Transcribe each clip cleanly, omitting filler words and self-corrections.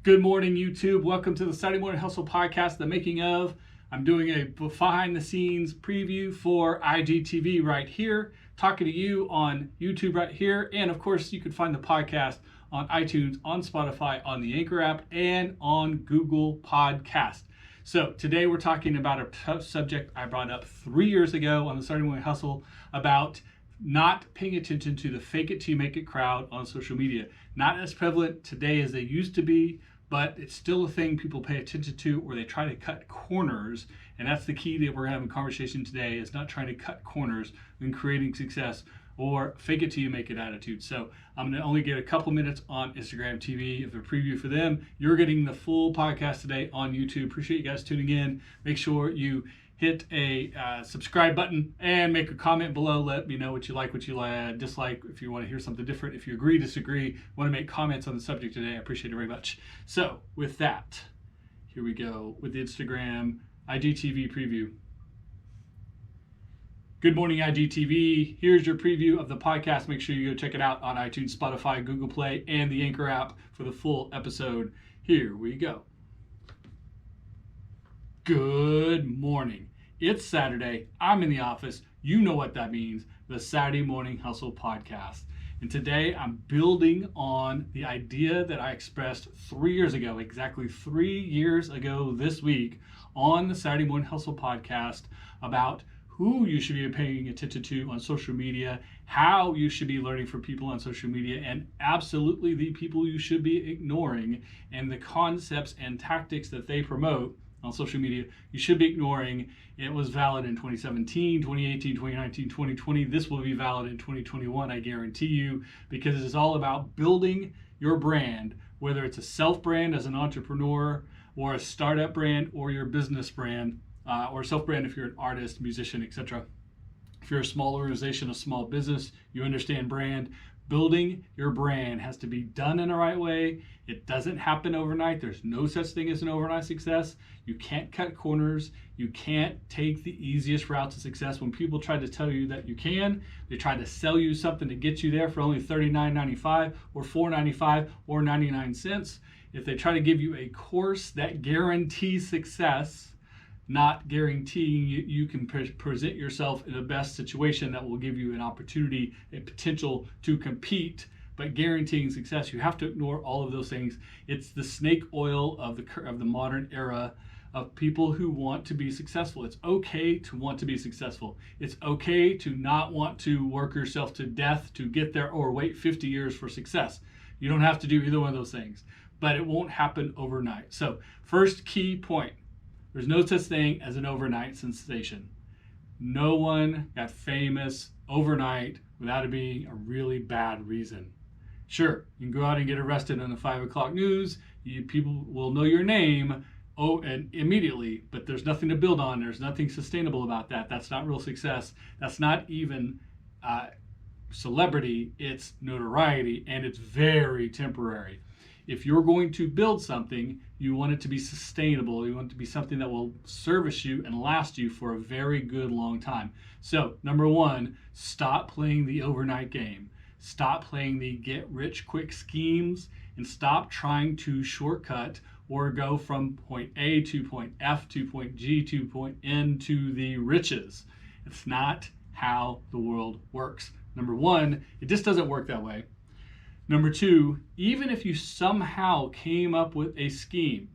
Good morning, YouTube. Welcome to the Saturday Morning Hustle Podcast, the making of. I'm doing a behind the scenes preview for IGTV right here, talking to you on YouTube right here. And of course, you can find the podcast on iTunes, on Spotify, on the Anchor app, and on Google Podcast. So today we're talking about a subject I brought up 3 years ago on the Saturday Morning Hustle about not paying attention to the fake it till you make it crowd on social media. Not as prevalent today as they used to be, but it's still a thing people pay attention to, or they try to cut corners. And that's the key that we're having a conversation today, is not trying to cut corners in creating success or fake it till you make it attitude. So I'm going to only get a couple minutes on Instagram TV of a preview for them. You're getting the full podcast today on YouTube. Appreciate you guys tuning in. Make sure you hit a subscribe button and make a comment below. Let me know what you like, what you dislike, if you want to hear something different. If you agree, disagree, want to make comments on the subject today, I appreciate it very much. So with that, here we go with the Instagram IGTV preview. Good morning, IGTV. Here's your preview of the podcast. Make sure you go check it out on iTunes, Spotify, Google Play, and the Anchor app for the full episode. Here we go. Good morning. It's Saturday. I'm in the office. You know what that means. The Saturday Morning Hustle Podcast. And today I'm building on the idea that I expressed 3 years ago, exactly 3 years ago this week, on the Saturday Morning Hustle Podcast about who you should be paying attention to on social media, how you should be learning from people on social media, and absolutely the people you should be ignoring, and the concepts and tactics that they promote on social media you should be ignoring. It was valid in 2017, 2018, 2019, 2020. This will be valid in 2021, I guarantee you, because it's all about building your brand, whether it's a self-brand as an entrepreneur, or a startup brand, or your business brand, or self-brand if you're an artist, musician, etc. If you're a small organization, a small business, you understand brand. Building your brand has to be done in the right way. It doesn't happen overnight. There's no such thing as an overnight success. You can't cut corners. You can't take the easiest route to success. When people try to tell you that you can, they try to sell you something to get you there for only $39.95 or $4.95 or 99 cents. If they try to give you a course that guarantees success, not guaranteeing you can present yourself in the best situation that will give you an opportunity, a potential to compete, but guaranteeing success, you have to ignore all of those things. It's the snake oil of the modern era of people who want to be successful. It's okay to want to be successful. It's okay to not want to work yourself to death to get there, or wait 50 years for success. You don't have to do either one of those things, but it won't happen overnight. So first key point, there's no such thing as an overnight sensation. No one got famous overnight without it being a really bad reason. Sure, you can go out and get arrested on the 5 o'clock news. People will know your name and immediately, but there's nothing to build on. There's nothing sustainable about that. That's not real success. That's not even celebrity. It's notoriety, and it's very temporary. If you're going to build something, you want it to be sustainable. You want it to be something that will service you and last you for a very good long time. So, number one, stop playing the overnight game. Stop playing the get rich quick schemes, and stop trying to shortcut or go from point A to point F to point G to point N to the riches. It's not how the world works. Number one, it just doesn't work that way. Number two, even if you somehow came up with a scheme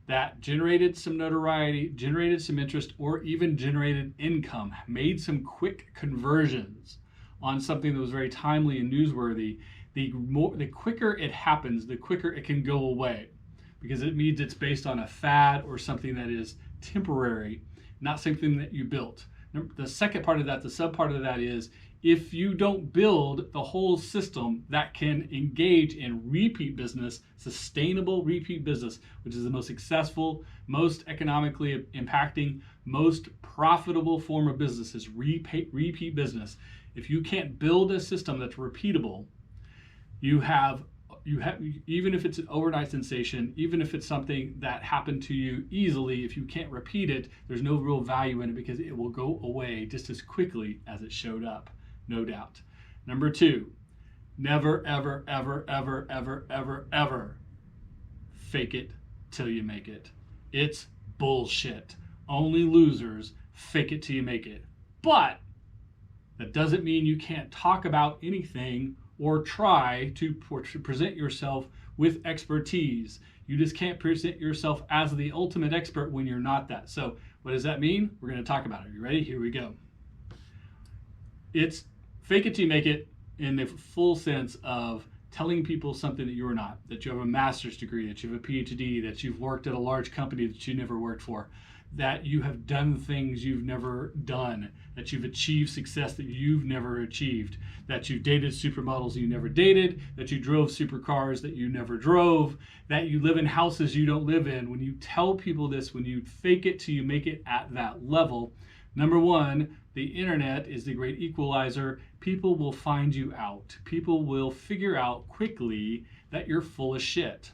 that generated some notoriety, generated some interest, or even generated income, made some quick conversions on something that was very timely and newsworthy, the quicker it happens, the quicker it can go away, because it means it's based on a fad or something that is temporary, not something that you built. The second part of that, the sub part of that, is if you don't build the whole system that can engage in repeat business, sustainable repeat business, which is the most successful, most economically impacting, most profitable form of business, is repeat business. If you can't build a system that's repeatable, you have, even if it's an overnight sensation, even if it's something that happened to you easily, if you can't repeat it, there's no real value in it, because it will go away just as quickly as it showed up, no doubt. Number two, never, ever, ever, ever, ever, ever, ever fake it till you make it. It's bullshit. Only losers fake it till you make it. But that doesn't mean you can't talk about anything or try to present yourself with expertise. You just can't present yourself as the ultimate expert when you're not that. So what does that mean? We're going to talk about it. You ready? Here we go. It's fake it till you make it in the full sense of telling people something that you're not, that you have a master's degree, that you have a PhD, that you've worked at a large company that you never worked for, that you have done things you've never done, that you've achieved success that you've never achieved, that you dated supermodels you never dated, that you drove supercars that you never drove, that you live in houses you don't live in. When you tell people this, when you fake it till you make it at that level, number one, the internet is the great equalizer. People will find you out. People will figure out quickly that you're full of shit.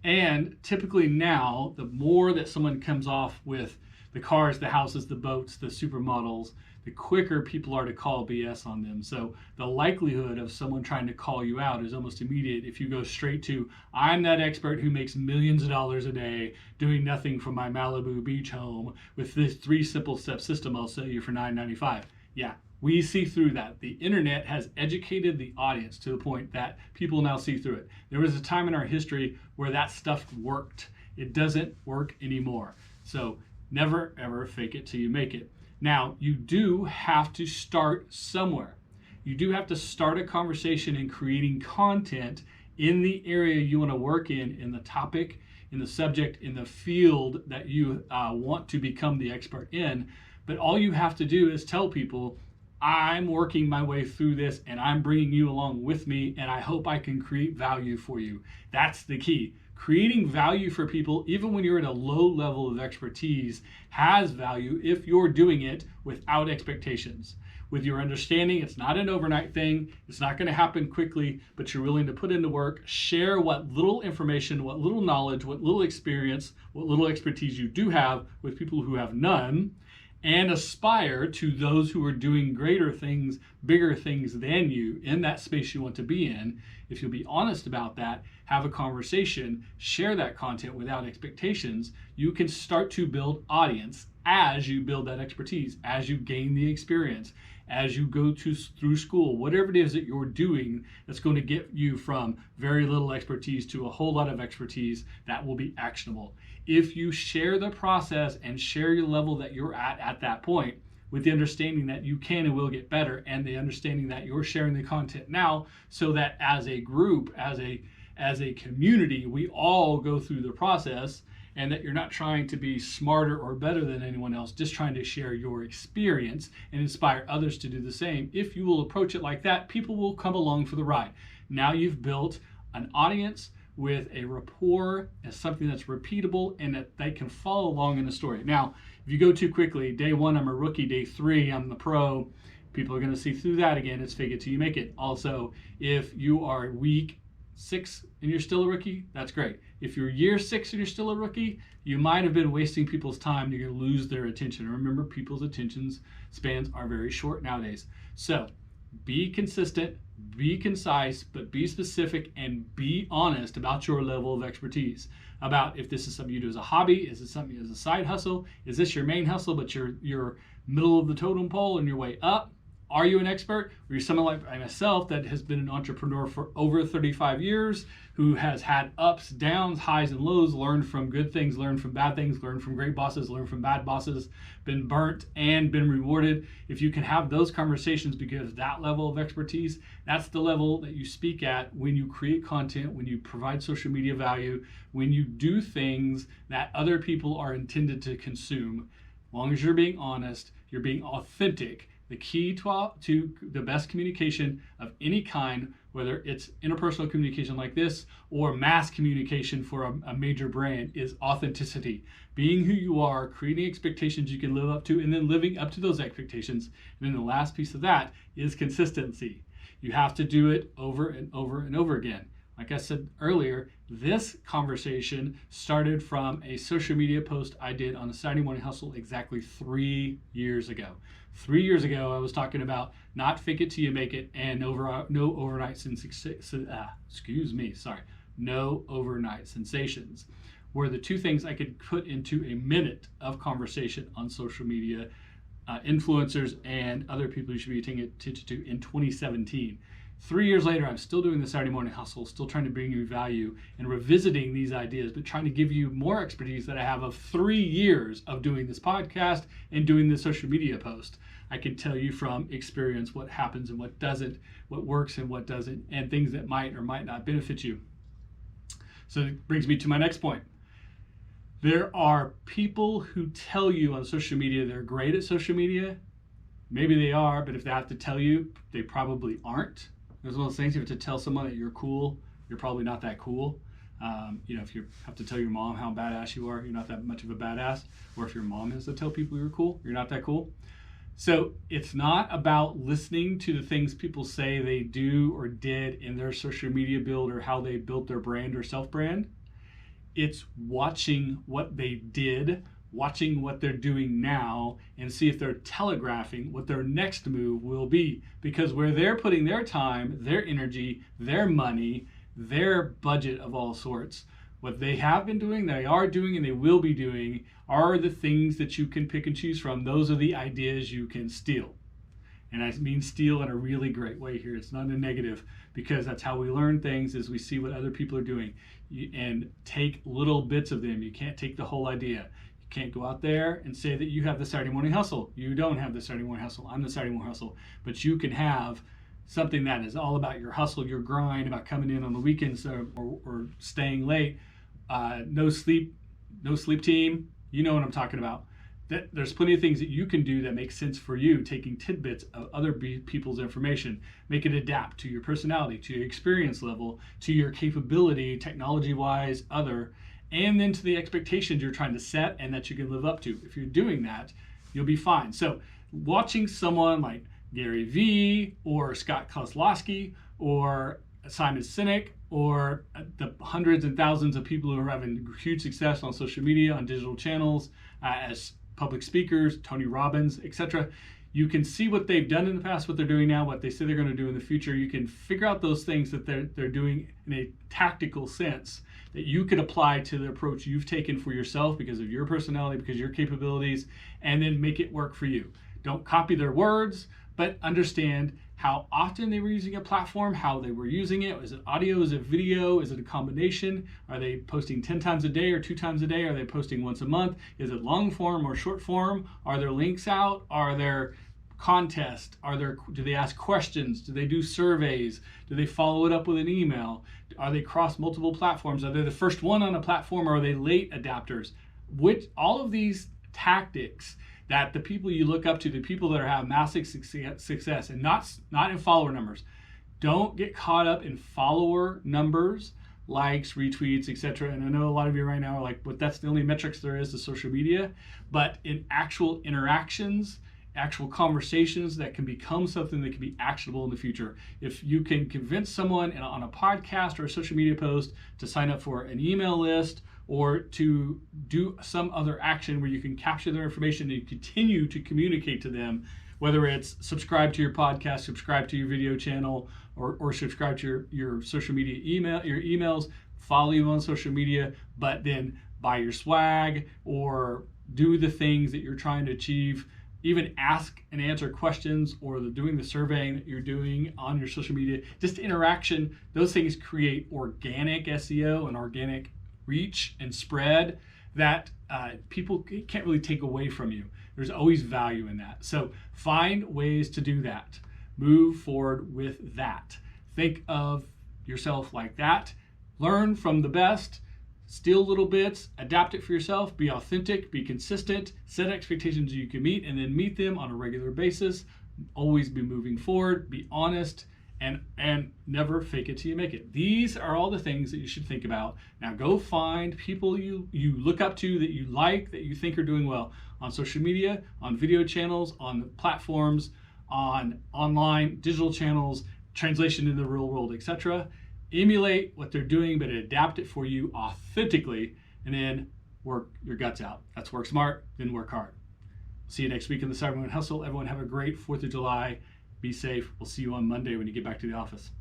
And typically now, the more that someone comes off with the cars, the houses, the boats, the supermodels, the quicker people are to call BS on them. So the likelihood of someone trying to call you out is almost immediate if you go straight to, I'm that expert who makes millions of dollars a day doing nothing from my Malibu beach home with this 3 simple step system I'll sell you for $9.95. Yeah, we see through that. The internet has educated the audience to the point that people now see through it. There was a time in our history where that stuff worked. It doesn't work anymore. So never ever fake it till you make it. Now, you do have to start somewhere. You do have to start a conversation in creating content in the area you want to work in the topic, in the subject, in the field that you want to become the expert in. But all you have to do is tell people, I'm working my way through this and I'm bringing you along with me, and I hope I can create value for you. That's the key. Creating value for people, even when you're at a low level of expertise, has value if you're doing it without expectations. With your understanding, it's not an overnight thing. It's not going to happen quickly, but you're willing to put in the work, share what little information, what little knowledge, what little experience, what little expertise you do have with people who have none, and aspire to those who are doing greater things, bigger things than you in that space you want to be in. If you'll be honest about that, have a conversation, share that content without expectations, you can start to build audience as you build that expertise, as you gain the experience, as you go through school, whatever it is that you're doing that's going to get you from very little expertise to a whole lot of expertise that will be actionable. If you share the process and share your level that you're at that point, with the understanding that you can and will get better, and the understanding that you're sharing the content now so that as a group, as a community, we all go through the process, and that you're not trying to be smarter or better than anyone else, just trying to share your experience and inspire others to do the same. If you will approach it like that, people will come along for the ride. Now you've built an audience with a rapport as something that's repeatable and that they can follow along in the story. Now, if you go too quickly, day 1, I'm a rookie, day 3, I'm the pro, people are going to see through that again. It's fake it till you make it. Also, if you are week 6 and you're still a rookie, that's great. If you're year 6 and you're still a rookie, you might have been wasting people's time. You're going to lose their attention. And remember, people's attention spans are very short nowadays. So be consistent, be concise, but be specific and be honest about your level of expertise. About if this is something you do as a hobby, is it something as a side hustle? Is this your main hustle, but you're middle of the totem pole and your way up? Are you an expert? Or you're someone like myself that has been an entrepreneur for over 35 years, who has had ups, downs, highs, and lows, learned from good things, learned from bad things, learned from great bosses, learned from bad bosses, been burnt and been rewarded. If you can have those conversations because that level of expertise, that's the level that you speak at when you create content, when you provide social media value, when you do things that other people are intended to consume. As long as you're being honest, you're being authentic. The key to the best communication of any kind, whether it's interpersonal communication like this or mass communication for a major brand, is authenticity. Being who you are, creating expectations you can live up to, and then living up to those expectations. And then the last piece of that is consistency. You have to do it over and over and over again. Like I said earlier, this conversation started from a social media post I did on the Saturday Morning Hustle exactly 3 years ago. 3 years ago, I was talking about not fake it till you make it and no overnight success. no overnight sensations, were the two things I could put into a minute of conversation on social media, influencers and other people you should be paying attention to in 2017. 3 years later, I'm still doing the Saturday Morning Hustle, still trying to bring you value and revisiting these ideas, but trying to give you more expertise that I have of 3 years of doing this podcast and doing this social media post. I can tell you from experience what happens and what doesn't, what works and what doesn't, and things that might or might not benefit you. So it brings me to my next point. There are people who tell you on social media they're great at social media. Maybe they are, but if they have to tell you, they probably aren't. There's one of those things, you have to tell someone that you're cool, you're probably not that cool. If you have to tell your mom how badass you are, you're not that much of a badass. Or if your mom has to tell people you're cool, you're not that cool. So it's not about listening to the things people say they do or did in their social media build or how they built their brand or self-brand. It's watching what they did, watching what they're doing now, and see if they're telegraphing what their next move will be. Because where they're putting their time, their energy, their money, their budget of all sorts, what they have been doing, they are doing, and they will be doing are the things that you can pick and choose from. Those are the ideas you can steal. And I mean steal in a really great way here. It's not a negative, because that's how we learn things, is we see what other people are doing and take little bits of them. You can't take the whole idea. You can't go out there and say that you have the Saturday Morning Hustle. You don't have the Saturday Morning Hustle. I'm the Saturday Morning Hustle. But you can have something that is all about your hustle, your grind, about coming in on the weekends or staying late. No sleep team. You know what I'm talking about. There's plenty of things that you can do that make sense for you, taking tidbits of other people's information, make it adapt to your personality, to your experience level, to your capability, technology-wise, and then to the expectations you're trying to set and that you can live up to. If you're doing that, you'll be fine. So watching someone like Gary Vee or Scott Kozlowski or Simon Sinek or the hundreds and thousands of people who are having huge success on social media, on digital channels, as public speakers, Tony Robbins, etc. You can see what they've done in the past, what they're doing now, what they say they're going to do in the future. You can figure out those things that they're doing in a tactical sense that you could apply to the approach you've taken for yourself because of your personality, because of your capabilities, and then make it work for you. Don't copy their words, but understand how often they were using a platform, how they were using it. Is it audio? Is it video? Is it a combination? Are they posting 10 times a day or 2 times a day? Are they posting once a month? Is it long form or short form? Are there links out? Are there contests? Do they ask questions? Do they do surveys? Do they follow it up with an email? Are they cross multiple platforms? Are they the first one on a platform, or are they late adapters? All of these tactics that the people you look up to, the people that have massive success, and not in follower numbers. Don't get caught up in follower numbers, likes, retweets, etc. And I know a lot of you right now are like, but that's the only metrics there is to social media. But in actual interactions, actual conversations that can become something that can be actionable in the future. If you can convince someone on a podcast or a social media post to sign up for an email list, or to do some other action where you can capture their information and continue to communicate to them, whether it's subscribe to your podcast, subscribe to your video channel, or subscribe to your social media your emails, follow you on social media, but then buy your swag or do the things that you're trying to achieve, even ask and answer questions, or doing the surveying that you're doing on your social media, just interaction. Those things create organic SEO and organic reach and spread that people can't really take away from you. There's always value in that. So find ways to do that. Move forward with that. Think of yourself like that. Learn from the best. Steal little bits. Adapt it for yourself. Be authentic. Be consistent. Set expectations you can meet, and then meet them on a regular basis. Always be moving forward. Be honest. And never fake it till you make it. These are all the things that you should think about. Now go find people you look up to, that you like, that you think are doing well on social media, on video channels, on platforms, on online digital channels, translation in the real world, etc. Emulate what they're doing, but adapt it for you authentically, and then work your guts out. That's work smart, then work hard. See you next week in the Cyber Hustle. Everyone have a great 4th of July. Be safe. We'll see you on Monday when you get back to the office.